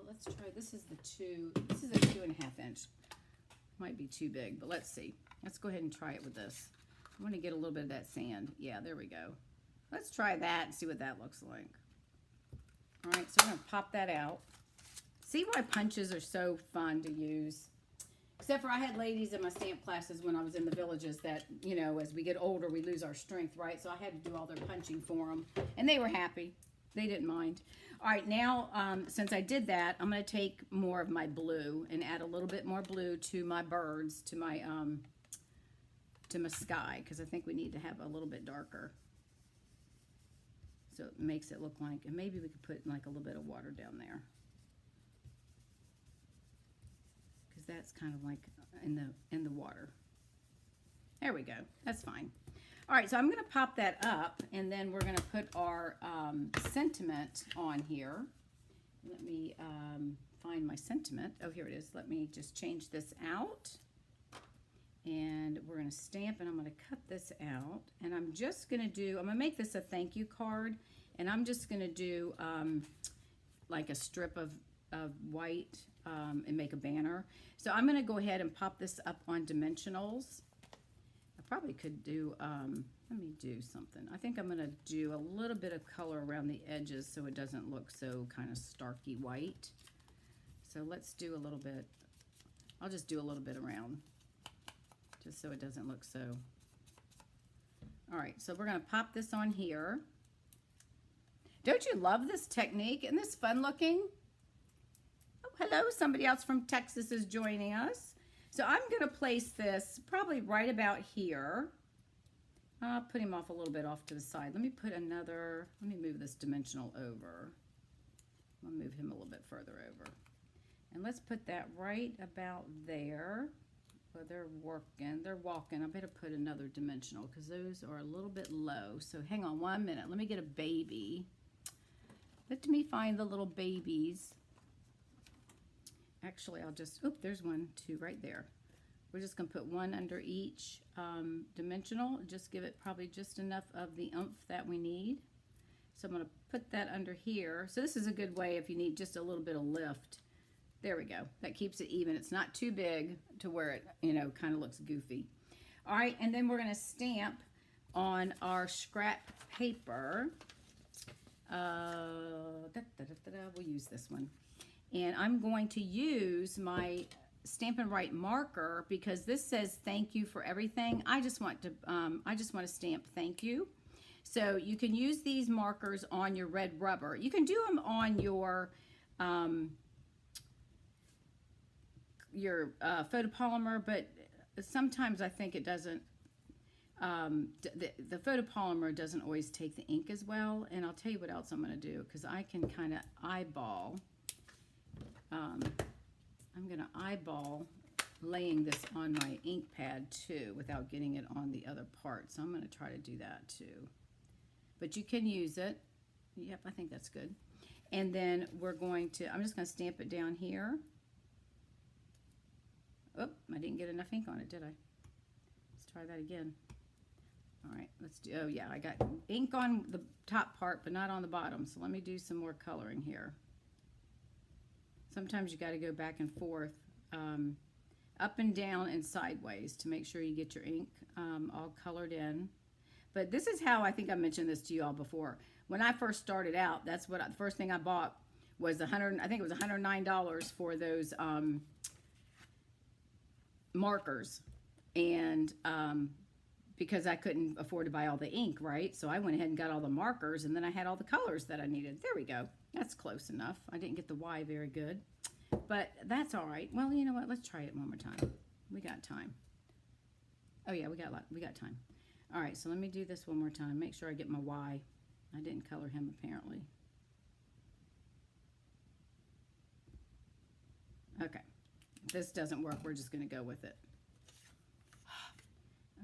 [SPEAKER 1] Let's try, this is a 2.5 inch. Might be too big, but let's see. Let's go ahead and try it with this. I want to get a little bit of that sand. Yeah, there we go. Let's try that and see what that looks like. All right, so I'm going to pop that out. See why punches are so fun to use? Except for I had ladies in my stamp classes when I was in the villages that, you know, as we get older, we lose our strength, right? So I had to do all their punching for them, and they were happy. They didn't mind. All right, now, since I did that, I'm going to take more of my blue and add a little bit more blue to my birds, to my sky, because I think we need to have a little bit darker. So it makes it look like, and maybe we could put like a little bit of water down there, because that's kind of like in the water. There we go. That's fine. All right, so I'm going to pop that up, and then we're going to put our sentiment on here. Let me find my sentiment. Oh, here it is. Let me just change this out. And we're going to stamp, and I'm going to cut this out. And I'm just going to do, I'm going to make this a thank you card. And I'm just going to do like a strip of white and make a banner. So I'm going to go ahead and pop this up on dimensionals. Probably could do, let me do something. I think I'm going to do a little bit of color around the edges so it doesn't look so kind of starky white. So let's do a little bit, I'll just do a little bit around, just so it doesn't look so. All right, so we're going to pop this on here. Don't you love this technique? Isn't this fun looking? Oh, hello, somebody else from Texas is joining us. So I'm going to place this probably right about here. I'll put him off a little bit off to the side. Let me put another, let me move this dimensional over. I'll move him a little bit further over. And let's put that right about there. Well, they're walking. I better put another dimensional because those are a little bit low. So hang on 1 minute. Let me get a baby. Let me find the little babies. Actually, I'll just, oop, there's 1, 2 right there. We're just going to put 1 under each dimensional. Just give it probably just enough of the oomph that we need. So I'm going to put that under here. So this is a good way if you need just a little bit of lift. There we go. That keeps it even. It's not too big to where it, you know, kind of looks goofy. All right, and then we're going to stamp on our scrap paper. We'll use this one. And I'm going to use my Stampin' Write marker because this says thank you for everything. I just want to stamp thank you. So you can use these markers on your red rubber. You can do them on your photopolymer, but sometimes I think it doesn't. The photopolymer doesn't always take the ink as well. And I'll tell you what else I'm going to do because I can kind of eyeball. I'm going to eyeball laying this on my ink pad too without getting it on the other part. So I'm going to try to do that too. But you can use it. Yep, I think that's good. And then we're going to, I'm just going to stamp it down here. Oh, I didn't get enough ink on it, did I? Let's try that again. All right, let's do, oh yeah, I got ink on the top part, but not on the bottom. So let me do some more coloring here. Sometimes you got to go back and forth, up and down and sideways to make sure you get your ink all colored in. But this is how, I think I mentioned this to you all before. When I first started out, that's what the first thing I bought was I think it was $109 for those markers. And because I couldn't afford to buy all the ink, right? So I went ahead and got all the markers, and then I had all the colors that I needed. There we go. That's close enough. I didn't get the Y very good, but that's all right. Well, you know what? Let's try it one more time. We got time. Oh yeah, we got time. All right, so let me do this one more time. Make sure I get my Y. I didn't color him apparently. Okay, if this doesn't work, we're just going to go with it.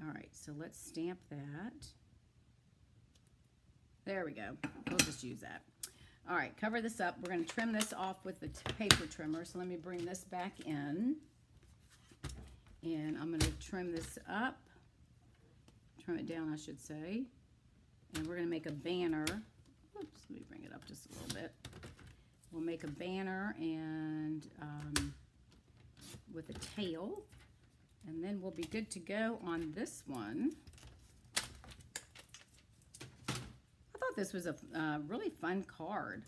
[SPEAKER 1] All right, so let's stamp that. There we go. We'll just use that. All right, cover this up. We're going to trim this off with the paper trimmer. So let me bring this back in. And I'm going to trim this up. Trim it down, I should say. And we're going to make a banner. Oops, let me bring it up just a little bit. We'll make a banner and with a tail. And then we'll be good to go on this one. I thought this was a really fun card.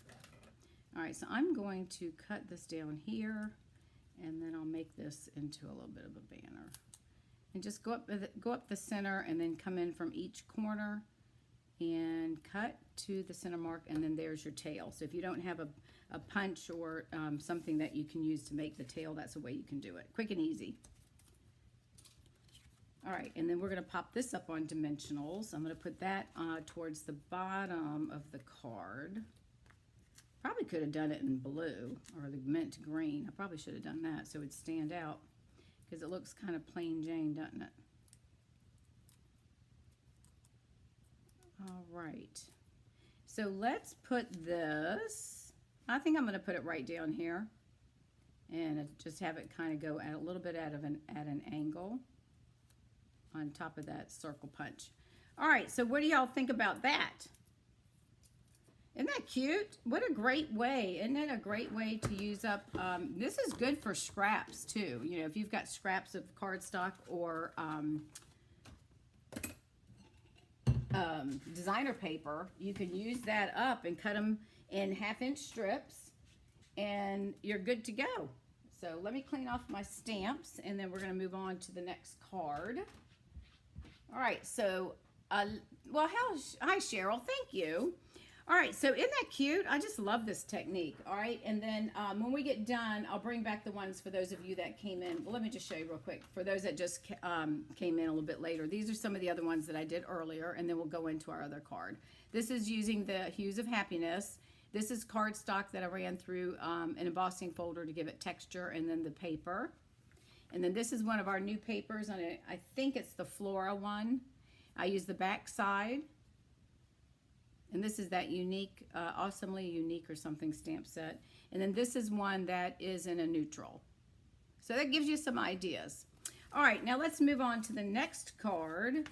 [SPEAKER 1] All right, so I'm going to cut this down here, and then I'll make this into a little bit of a banner. And just go up the center and then come in from each corner and cut to the center mark, and then there's your tail. So if you don't have a punch or something that you can use to make the tail, that's a way you can do it. Quick and easy. All right, and then we're going to pop this up on dimensionals. I'm going to put that towards the bottom of the card. Probably could have done it in blue or the mint green. I probably should have done that so it would stand out, because it looks kind of plain Jane, doesn't it? All right, so let's put this, I think I'm going to put it right down here and just have it kind of go at a little bit at an angle on top of that circle punch. All right, so what do y'all think about that? Isn't that cute? What a great way. Isn't it a great way to use up, this is good for scraps too. You know, if you've got scraps of cardstock or designer paper, you can use that up and cut them in 1/2-inch strips and you're good to go. So let me clean off my stamps and then we're gonna move on to the next card. All right, so, well, hi Cheryl, thank you. All right, so isn't that cute? I just love this technique, all right? And then when we get done, I'll bring back the ones for those of you that came in. Well, let me just show you real quick. For those that just came in a little bit later, these are some of the other ones that I did earlier, and then we'll go into our other card. This is using the Hues of Happiness. This is cardstock that I ran through an embossing folder to give it texture, and then the paper. And then this is one of our new papers, on I think it's the Flora one. I use the back side. And this is that unique, awesomely unique or something stamp set. And then this is one that is in a neutral. So that gives you some ideas. All right, now let's move on to the next card.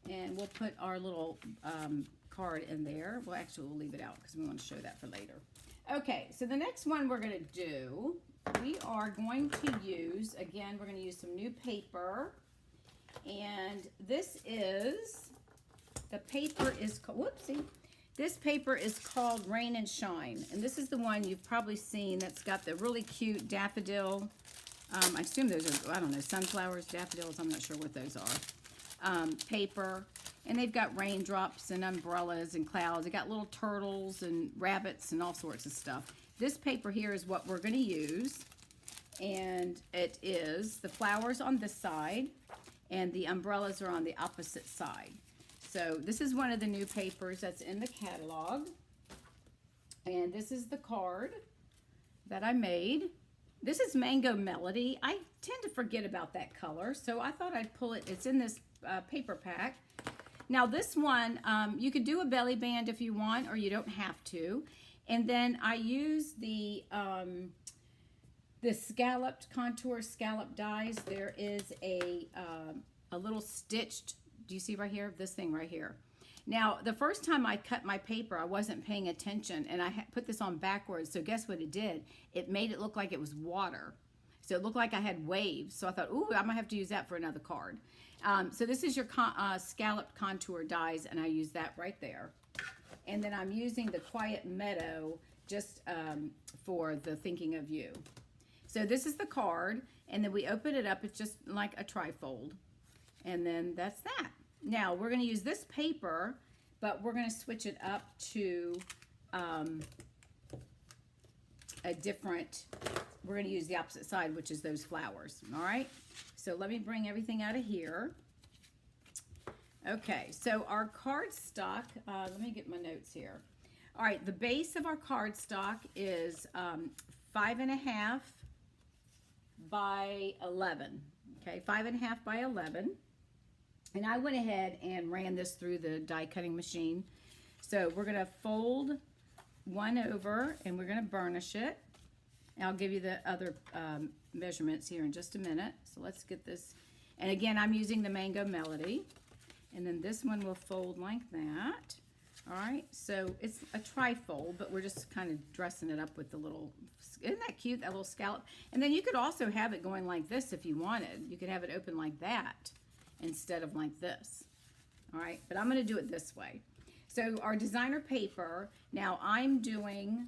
[SPEAKER 1] And we'll put our little card in there. Well, actually, we'll leave it out because we want to show that for later. Okay, so the next one we're going to do, we are going to use, again, we're going to use some new paper. And this is, the paper is, whoopsie. This paper is called Rain and Shine, and this is the one you've probably seen that's got the really cute daffodil. I assume those are, I don't know, sunflowers, daffodils, I'm not sure what those are. Paper, and they've got raindrops and umbrellas and clouds. They got little turtles and rabbits and all sorts of stuff. This paper here is what we're going to use, and it is the flowers on this side, and the umbrellas are on the opposite side. So this is one of the new papers that's in the catalog. And this is the card that I made. This is Mango Melody. I tend to forget about that color, so I thought I'd pull it. It's in this paper pack. Now this one, you could do a belly band if you want, or you don't have to. And then I use the scalloped contour scallop dies. There is a little stitched, do you see right here? This thing right here. Now, the first time I cut my paper, I wasn't paying attention, and I put this on backwards, so guess what it did? It made it look like it was water. So it looked like I had waves, so I thought, ooh, I might have to use that for another card. So this is your scalloped contour dies, and I use that right there. And then I'm using the Quiet Meadow just for the Thinking of You. So this is the card, and then we open it up. It's just like a trifold. And then that's that. Now, we're going to use this paper, but we're going to switch it up to a different, we're going to use the opposite side, which is those flowers. All right? So let me bring everything out of here. Okay, so our cardstock, let me get my notes here. All right, the base of our cardstock is 5.5 by 11. Okay, 5.5 by 11. And I went ahead and ran this through the die cutting machine. So we're going to fold one over and we're going to burnish it. And I'll give you the other measurements here in just a minute. So let's get this. And again, I'm using the Mango Melody. And then this one will fold like that. All right, so it's a tri-fold, but we're just kind of dressing it up with the little, isn't that cute, that little scallop? And then you could also have it going like this if you wanted. You could have it open like that instead of like this. All right, but I'm going to do it this way. So our designer paper, now I'm doing,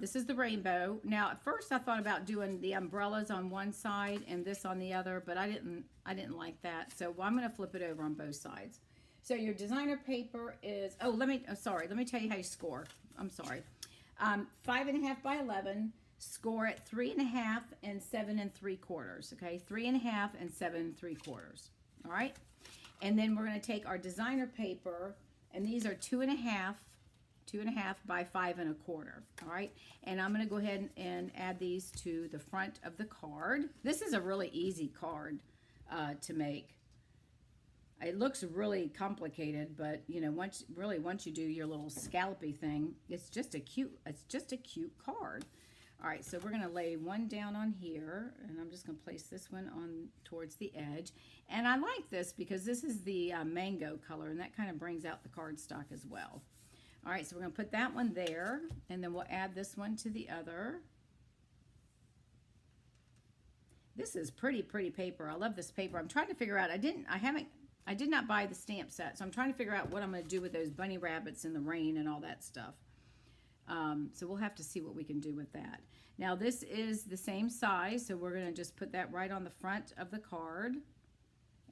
[SPEAKER 1] this is the rainbow. Now at first I thought about doing the umbrellas on one side and this on the other, but I didn't like that. So I'm going to flip it over on both sides. So your designer paper is, oh, sorry, let me tell you how you score. I'm sorry. 5.5 by 11, score at 3.5 and 7 3/4. Okay, 3.5 and 7 3/4. All right. And then we're going to take our designer paper, and these are 2.5 by 5 1/4. All right. And I'm going to go ahead and add these to the front of the card. This is a really easy card to make. It looks really complicated, but you know, once you do your little scallopy thing, it's just a cute card. All right, so we're gonna lay one down on here, and I'm just gonna place this one on towards the edge. And I like this because this is the mango color, and that kind of brings out the cardstock as well. All right, so we're gonna put that one there, and then we'll add this one to the other. This is pretty paper. I love this paper. I'm trying to figure out. I did not buy the stamp set, so I'm trying to figure out what I'm going to do with those bunny rabbits in the rain and all that stuff. So we'll have to see what we can do with that. Now this is the same size, so we're going to just put that right on the front of the card.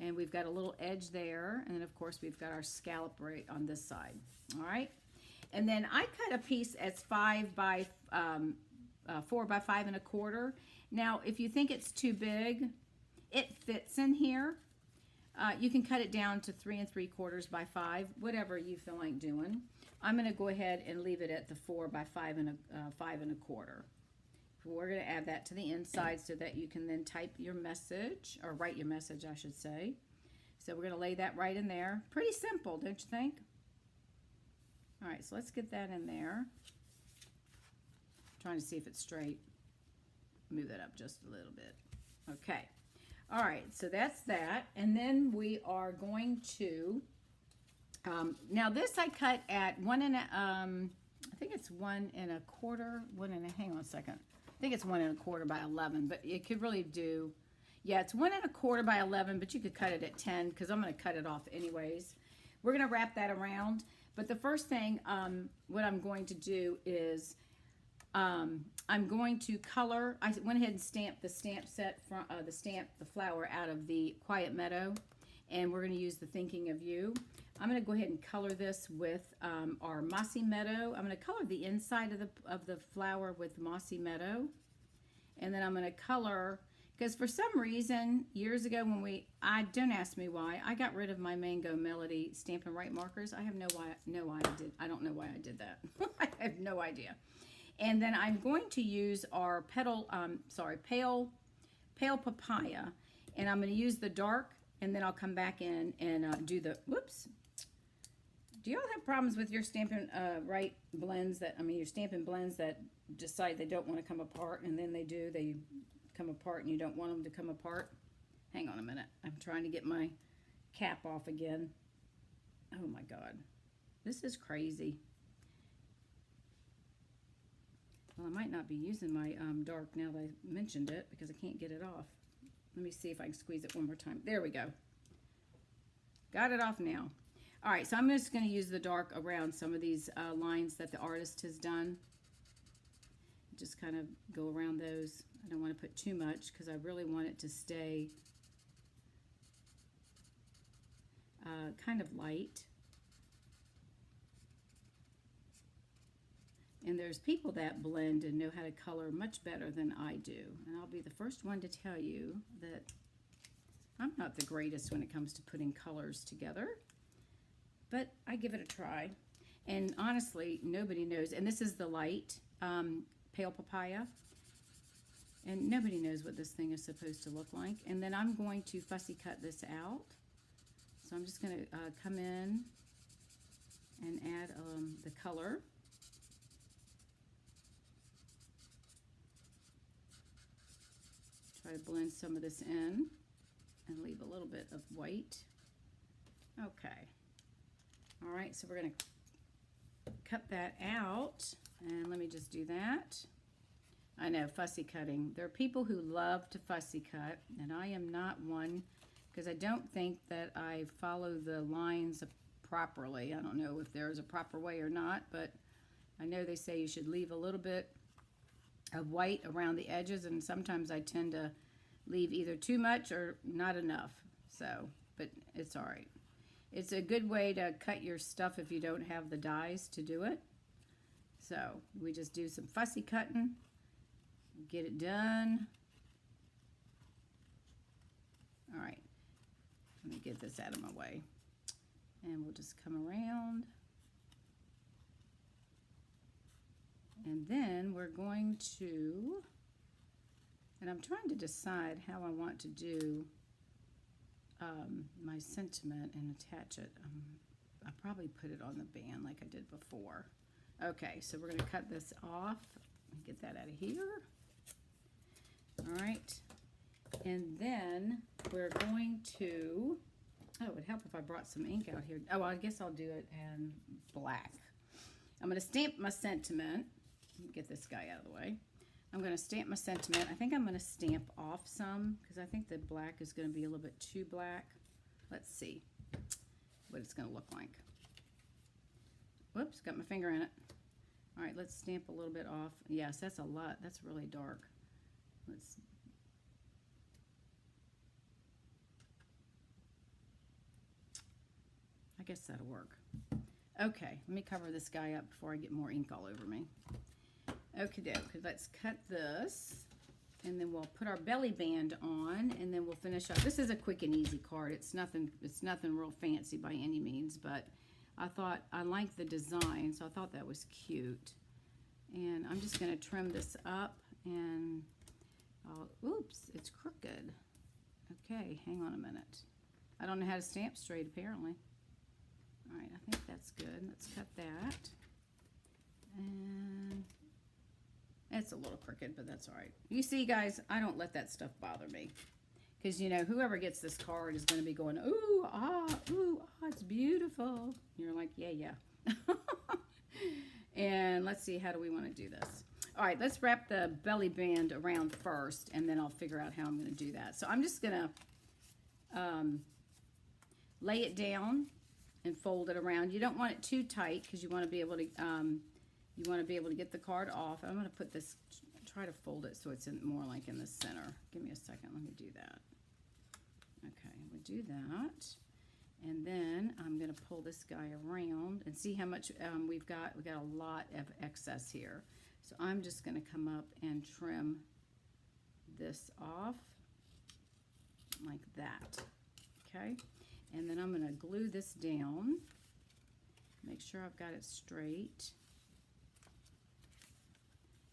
[SPEAKER 1] And we've got a little edge there, and then of course we've got our scallop right on this side. All right. And then I cut a piece that's 4 by 5 1/4. Now if you think it's too big, it fits in here. You can cut it down to 3 3/4 by 5, whatever you feel like doing. I'm going to go ahead and leave it at the 4 by 5 1/4. We're going to add that to the inside so that you can then type your message, or write your message, I should say. So we're going to lay that right in there. Pretty simple, don't you think? All right, so let's get that in there. I'm trying to see if it's straight. Move that up just a little bit. Okay. All right, so that's that. And then we are going to, now this I cut at I think it's 1 1/4, hang on a second. I think it's 1 1/4 by 11, but it could really do, yeah, it's 1 1/4 by 11, but you could cut it at 10 because I'm going to cut it off anyways. We're going to wrap that around. But the first thing, what I'm going to do is, I'm going to color. I went ahead and stamped the stamp set from the flower out of the Quiet Meadow, and we're going to use the Thinking of You. I'm going to go ahead and color this with our Mossy Meadow. I'm going to color the inside of the flower with Mossy Meadow, and then I'm going to color, because for some reason years ago when don't ask me why, I got rid of my Mango Melody Stampin' Right markers. I have I don't know why I did that. I have no idea. And then I'm going to use our pale papaya, and I'm going to use the dark, and then I'll come back in and do the, whoops. Do y'all have problems with your Stampin' Right blends your Stampin' blends that decide they don't want to come apart, and then they come apart and you don't want them to come apart? Hang on a minute. I'm trying to get my cap off again. Oh my God. This is crazy. Well, I might not be using my dark now that I mentioned it because I can't get it off. Let me see if I can squeeze it one more time. There we go. Got it off now. All right, so I'm just going to use the dark around some of these lines that the artist has done. Just kind of go around those. I don't want to put too much because I really want it to stay kind of light. And there's people that blend and know how to color much better than I do. And I'll be the first one to tell you that I'm not the greatest when it comes to putting colors together. But I give it a try. And honestly, nobody knows. And this is the light pale papaya. And nobody knows what this thing is supposed to look like. And then I'm going to fussy cut this out. So I'm just going to come in and add the color. Try to blend some of this in and leave a little bit of white. Okay. All right, so we're going to cut that out. And let me just do that. I know, fussy cutting. There are people who love to fussy cut, and I am not one because I don't think that I follow the lines properly. I don't know if there is a proper way or not, but I know they say you should leave a little bit of white around the edges, and sometimes I tend to leave either too much or not enough. So, but it's all right. It's a good way to cut your stuff if you don't have the dies to do it. So we just do some fussy cutting, get it done. All right, let me get this out of my way. And we'll just come around. And then we're going to, and I'm trying to decide how I want to do my sentiment and attach it. I'll probably put it on the band like I did before. Okay, so we're going to cut this off. Get that out of here. All right. And then we're going to, oh, it would help if I brought some ink out here. Oh, I guess I'll do it in black. I'm going to stamp my sentiment. Get this guy out of the way. I'm going to stamp my sentiment. I think I'm going to stamp off some because I think the black is going to be a little bit too black. Let's see what it's going to look like. Whoops, got my finger in it. All right, let's stamp a little bit off. Yes, that's a lot. That's really dark. Let's. I guess that'll work. Okay, let me cover this guy up before I get more ink all over me. Okay, doke. Let's cut this, and then we'll put our belly band on, and then we'll finish up. This is a quick and easy card. It's nothing real fancy by any means, but I thought I liked the design, so I thought that was cute. And I'm just going to trim this up, and oops, it's crooked. Okay, hang on a minute. I don't know how to stamp straight, apparently. All right, I think that's good. Let's cut that. And it's a little crooked, but that's all right. You see, guys, I don't let that stuff bother me. Because, you know, whoever gets this card is going to be going, ooh, ah, it's beautiful. You're like, yeah. And let's see, how do we want to do this? All right, let's wrap the belly band around first, and then I'll figure out how I'm going to do that. So I'm just going to lay it down and fold it around. You don't want it too tight because you want to be able to get the card off. I'm going to put this, try to fold it so it's more like in the center. Give me a second. Let me do that. Okay, we'll do that. And then I'm going to pull this guy around and see how much we've got. We've got a lot of excess here. So I'm just going to come up and trim this off like that. Okay. And then I'm going to glue this down. Make sure I've got it straight,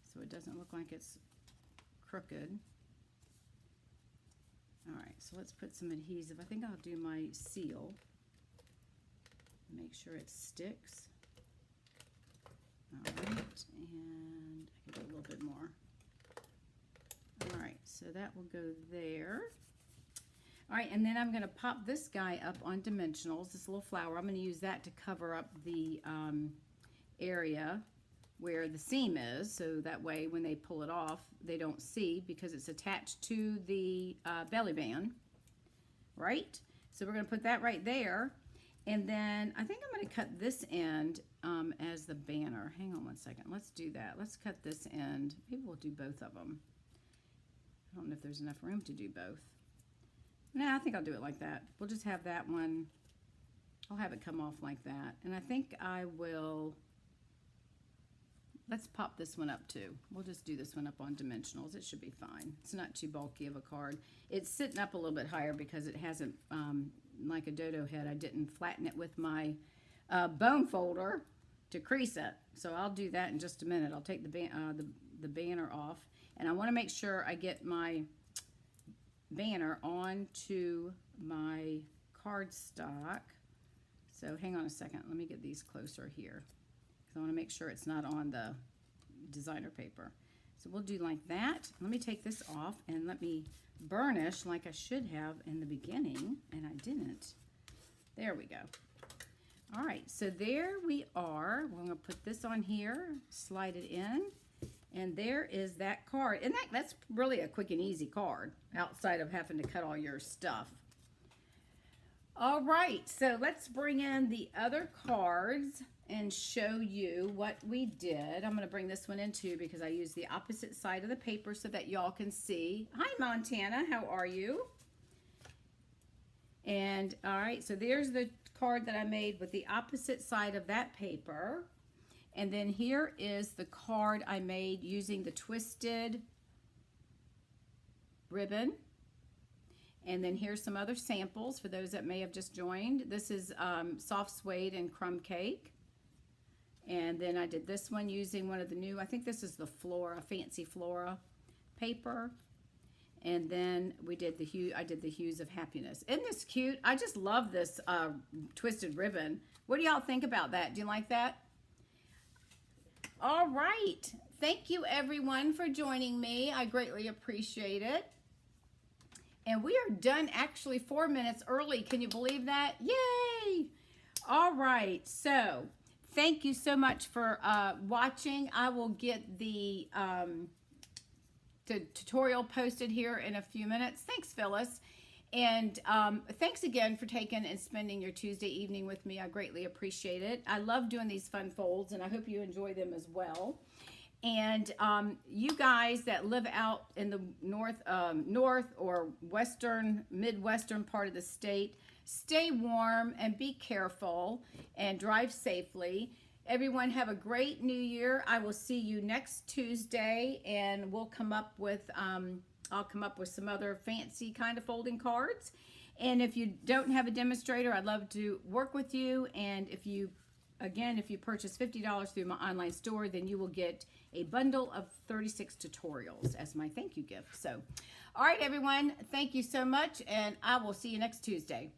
[SPEAKER 1] so it doesn't look like it's crooked. All right, so let's put some adhesive. I think I'll do my seal. Make sure it sticks. All right, and I can do a little bit more. All right, so that will go there. All right, and then I'm going to pop this guy up on dimensionals, this little flower. I'm going to use that to cover up the area where the seam is, so that way when they pull it off, they don't see because it's attached to the belly band, right? So we're going to put that right there, and then I think I'm going to cut this end as the banner. Hang on one second. Let's do that. Let's cut this end. Maybe we'll do both of them. I don't know if there's enough room to do both. No, I think I'll do it like that. We'll just have that one. I'll have it come off like that. And I think I will, let's pop this one up too. We'll just do this one up on dimensionals. It should be fine. It's not too bulky of a card. It's sitting up a little bit higher because it hasn't, like a dodo head, I didn't flatten it with my bone folder to crease it. So I'll do that in just a minute. I'll take the banner off. And I want to make sure I get my banner onto my cardstock. So hang on a second. Let me get these closer here, because I want to make sure it's not on the designer paper. So we'll do like that. Let me take this off and let me burnish like I should have in the beginning, and I didn't. There we go. All right, so there we are. We're going to put this on here, slide it in. And there is that card. And that's really a quick and easy card outside of having to cut all your stuff. All right, so let's bring in the other cards and show you what we did. I'm going to bring this one in too because I used the opposite side of the paper so that y'all can see. Hi, Montana. How are you? And all right, so there's the card that I made with the opposite side of that paper. And then here is the card I made using the twisted ribbon. And then here's some other samples for those that may have just joined. This is soft suede and crumb cake. And then I did this one using one of the new, I think this is the Flora, Fancy Flora paper. And then we did I did the Hues of Happiness. Isn't this cute? I just love this twisted ribbon. What do y'all think about that? Do you like that? All right. Thank you everyone for joining me. I greatly appreciate it. And we are done actually 4 minutes early. Can you believe that? Yay! All right. So thank you so much for watching. I will get the tutorial posted here in a few minutes. Thanks, Phyllis. And thanks again for taking and spending your Tuesday evening with me. I greatly appreciate it. I love doing these fun folds, and I hope you enjoy them as well. And you guys that live out in the north or western, midwestern part of the state, stay warm and be careful and drive safely. Everyone have a great new year. I will see you next Tuesday, and we'll come up with I'll come up with some other fancy kind of folding cards. And if you don't have a demonstrator, I'd love to work with you. And if you purchase $50 through my online store, then you will get a bundle of 36 tutorials as my thank you gift. So, all right, everyone, thank you so much, and I will see you next Tuesday.